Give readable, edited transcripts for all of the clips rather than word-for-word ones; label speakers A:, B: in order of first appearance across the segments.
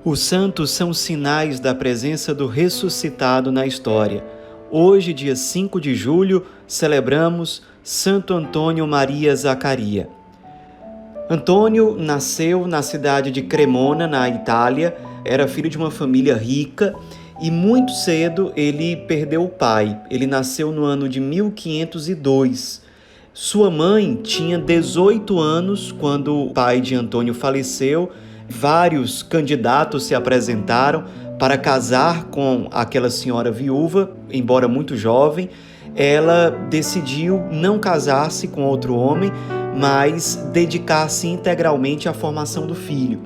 A: Os santos são sinais da presença do ressuscitado na história. Hoje, dia 5 de julho, celebramos Santo Antônio Maria Zaccaria. Antônio nasceu na cidade de Cremona, na Itália, era filho de uma família rica e muito cedo ele perdeu o pai. Ele nasceu no ano de 1502. Sua mãe tinha 18 anos quando o pai de Antônio faleceu. Vários candidatos se apresentaram para casar com aquela senhora viúva, embora muito jovem. Ela decidiu não casar-se com outro homem, mas dedicar-se integralmente à formação do filho.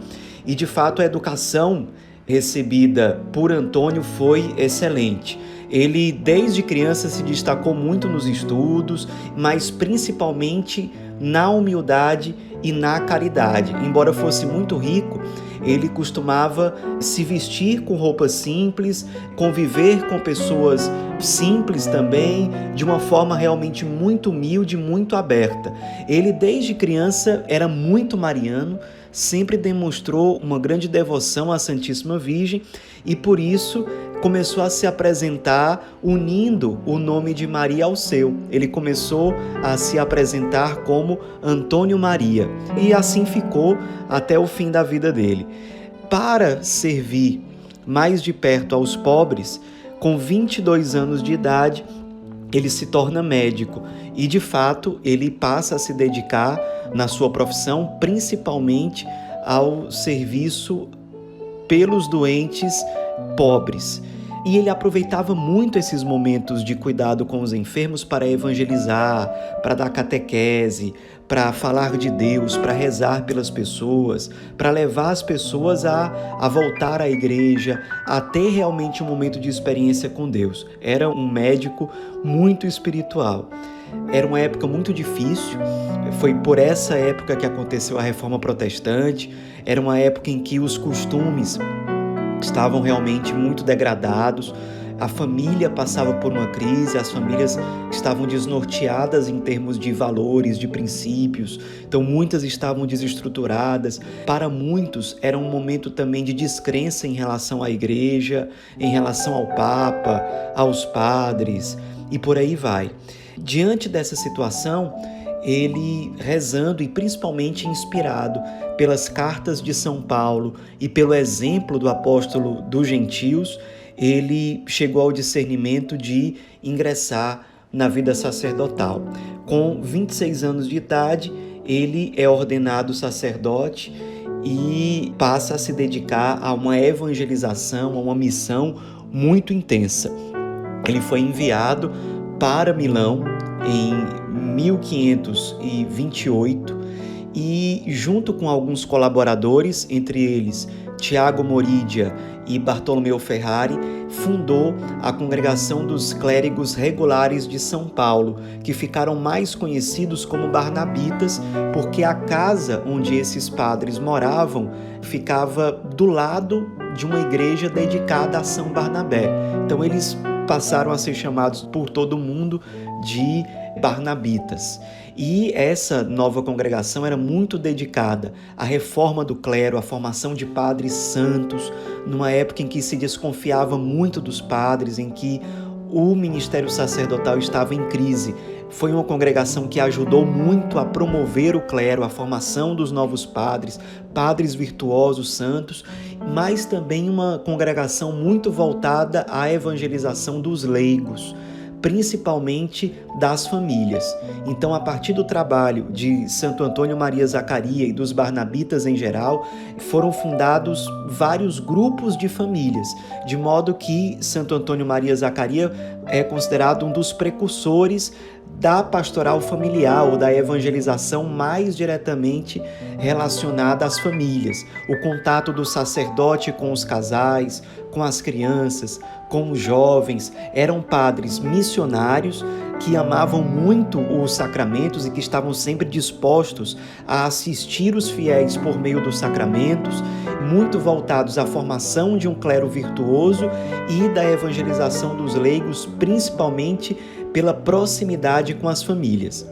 A: E, de fato, a educação recebida por Antônio foi excelente. Ele, desde criança, se destacou muito nos estudos, mas principalmente na humildade e na caridade. Embora fosse muito rico, ele costumava se vestir com roupas simples, conviver com pessoas simples também, de uma forma realmente muito humilde, muito aberta. Ele, desde criança, era muito mariano, sempre demonstrou uma grande devoção à Santíssima Virgem e, por isso, começou a se apresentar unindo o nome de Maria ao seu. Ele começou a se apresentar como Antônio Maria e assim ficou até o fim da vida dele. Para servir mais de perto aos pobres, com 22 anos de idade, ele se torna médico e, de fato, ele passa a se dedicar na sua profissão principalmente ao serviço pelos doentes pobres. E ele aproveitava muito esses momentos de cuidado com os enfermos para evangelizar, para dar catequese, para falar de Deus, para rezar pelas pessoas, para levar as pessoas a voltar à igreja, a ter realmente um momento de experiência com Deus. Era um médico muito espiritual. Era uma época muito difícil, foi por essa época que aconteceu a Reforma Protestante, era uma época em que os costumes estavam realmente muito degradados, a família passava por uma crise, as famílias estavam desnorteadas em termos de valores, de princípios, então muitas estavam desestruturadas. Para muitos era um momento também de descrença em relação à igreja, em relação ao Papa, aos padres e por aí vai. Diante dessa situação, ele, rezando e principalmente inspirado pelas cartas de São Paulo e pelo exemplo do apóstolo dos gentios, ele chegou ao discernimento de ingressar na vida sacerdotal. Com 26 anos de idade, ele é ordenado sacerdote e passa a se dedicar a uma evangelização, a uma missão muito intensa. Ele foi enviado para Milão em 1528 e, junto com alguns colaboradores, entre eles Tiago Moridia e Bartolomeu Ferrari, fundou a Congregação dos Clérigos Regulares de São Paulo, que ficaram mais conhecidos como Barnabitas, porque a casa onde esses padres moravam ficava do lado de uma igreja dedicada a São Barnabé. Então eles passaram a ser chamados por todo mundo de Barnabitas. E essa nova congregação era muito dedicada à reforma do clero, à formação de padres santos, numa época em que se desconfiava muito dos padres, em que o ministério sacerdotal estava em crise. Foi uma congregação que ajudou muito a promover o clero, a formação dos novos padres, padres virtuosos, santos, mas também uma congregação muito voltada à evangelização dos leigos, principalmente das famílias. Então, a partir do trabalho de Santo Antônio Maria Zaccaria e dos Barnabitas em geral, foram fundados vários grupos de famílias, de modo que Santo Antônio Maria Zaccaria é considerado um dos precursores da pastoral familiar ou da evangelização mais diretamente relacionada às famílias. O contato do sacerdote com os casais, com as crianças, com os jovens. Eram padres missionários que amavam muito os sacramentos e que estavam sempre dispostos a assistir os fiéis por meio dos sacramentos, muito voltados à formação de um clero virtuoso e da evangelização dos leigos, principalmente pela proximidade com as famílias.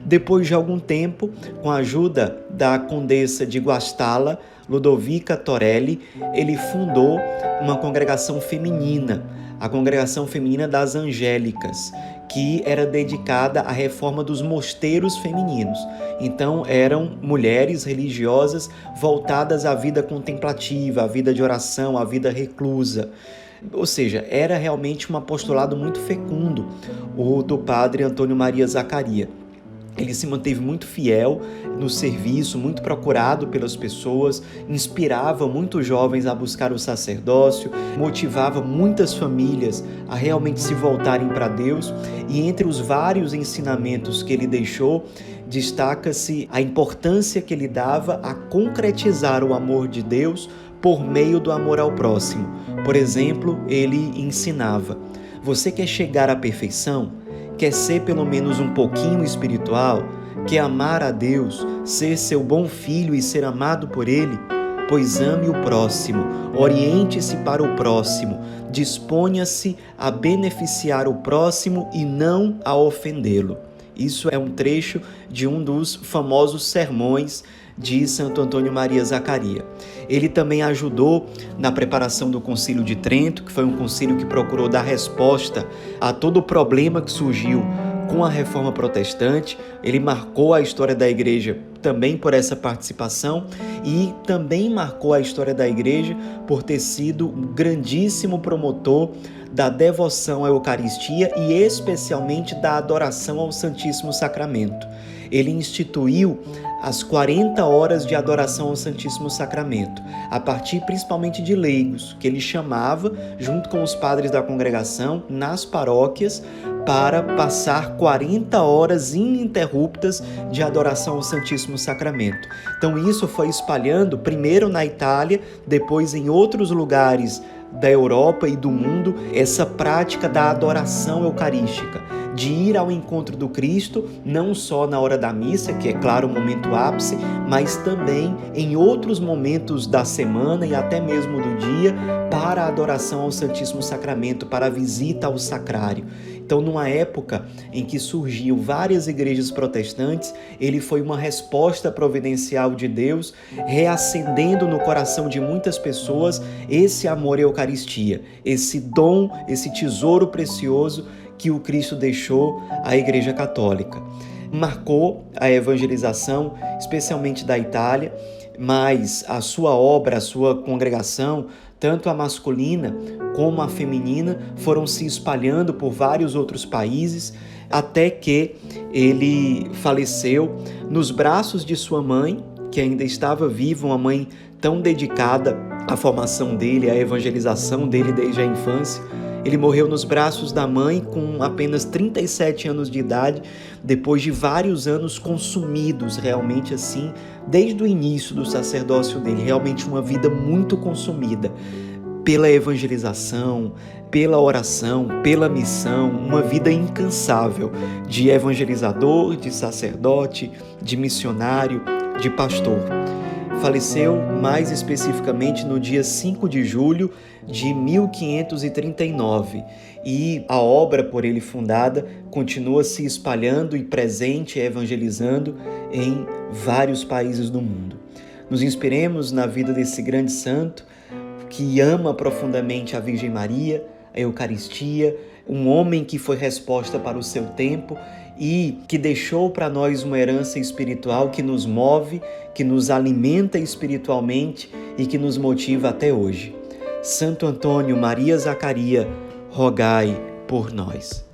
A: Depois de algum tempo, com a ajuda da condessa de Guastalla, Ludovica Torelli, ele fundou uma congregação feminina, a Congregação Feminina das Angélicas, que era dedicada à reforma dos mosteiros femininos. Então, eram mulheres religiosas voltadas à vida contemplativa, à vida de oração, à vida reclusa. Ou seja, era realmente um apostolado muito fecundo, o do padre Antônio Maria Zaccaria. Ele se manteve muito fiel no serviço, muito procurado pelas pessoas, inspirava muitos jovens a buscar o sacerdócio, motivava muitas famílias a realmente se voltarem para Deus, e entre os vários ensinamentos que ele deixou, destaca-se a importância que ele dava a concretizar o amor de Deus por meio do amor ao próximo. Por exemplo, ele ensinava: você quer chegar à perfeição? Quer ser pelo menos um pouquinho espiritual? Quer amar a Deus, ser seu bom filho e ser amado por Ele? Pois ame o próximo, oriente-se para o próximo, disponha-se a beneficiar o próximo e não a ofendê-lo. Isso é um trecho de um dos famosos sermões de Santo Antônio Maria Zaccaria. Ele também ajudou na preparação do Concílio de Trento, que foi um concílio que procurou dar resposta a todo o problema que surgiu com a Reforma Protestante. Ele marcou a história da Igreja também por essa participação e também marcou a história da Igreja por ter sido um grandíssimo promotor da devoção à Eucaristia e especialmente da adoração ao Santíssimo Sacramento. Ele instituiu as 40 horas de adoração ao Santíssimo Sacramento, a partir principalmente de leigos, que ele chamava, junto com os padres da congregação, nas paróquias, para passar 40 horas ininterruptas de adoração ao Santíssimo Sacramento. Então isso foi espalhando, primeiro na Itália, depois em outros lugares da Europa e do mundo, essa prática da adoração eucarística, de ir ao encontro do Cristo, não só na hora da missa, que é claro o momento ápice, mas também em outros momentos da semana e até mesmo do dia, para a adoração ao Santíssimo Sacramento, para a visita ao sacrário. Então, numa época em que surgiam várias igrejas protestantes, ele foi uma resposta providencial de Deus, reacendendo no coração de muitas pessoas esse amor à Eucaristia, esse dom, esse tesouro precioso que o Cristo deixou à Igreja Católica. Marcou a evangelização, especialmente da Itália, mas a sua obra, a sua congregação, tanto a masculina como a feminina, foram se espalhando por vários outros países, até que ele faleceu nos braços de sua mãe, que ainda estava viva, uma mãe tão dedicada à formação dele, à evangelização dele desde a infância. Ele morreu nos braços da mãe com apenas 37 anos de idade, depois de vários anos consumidos, realmente assim, desde o início do sacerdócio dele, realmente uma vida muito consumida pela evangelização, pela oração, pela missão, uma vida incansável de evangelizador, de sacerdote, de missionário, de pastor. Faleceu mais especificamente no dia 5 de julho de 1539 e a obra por ele fundada continua se espalhando e presente e evangelizando em vários países do mundo. Nos inspiremos na vida desse grande santo que ama profundamente a Virgem Maria, a Eucaristia, um homem que foi resposta para o seu tempo e que deixou para nós uma herança espiritual que nos move, que nos alimenta espiritualmente e que nos motiva até hoje. Santo Antônio Maria Zaccaria, rogai por nós.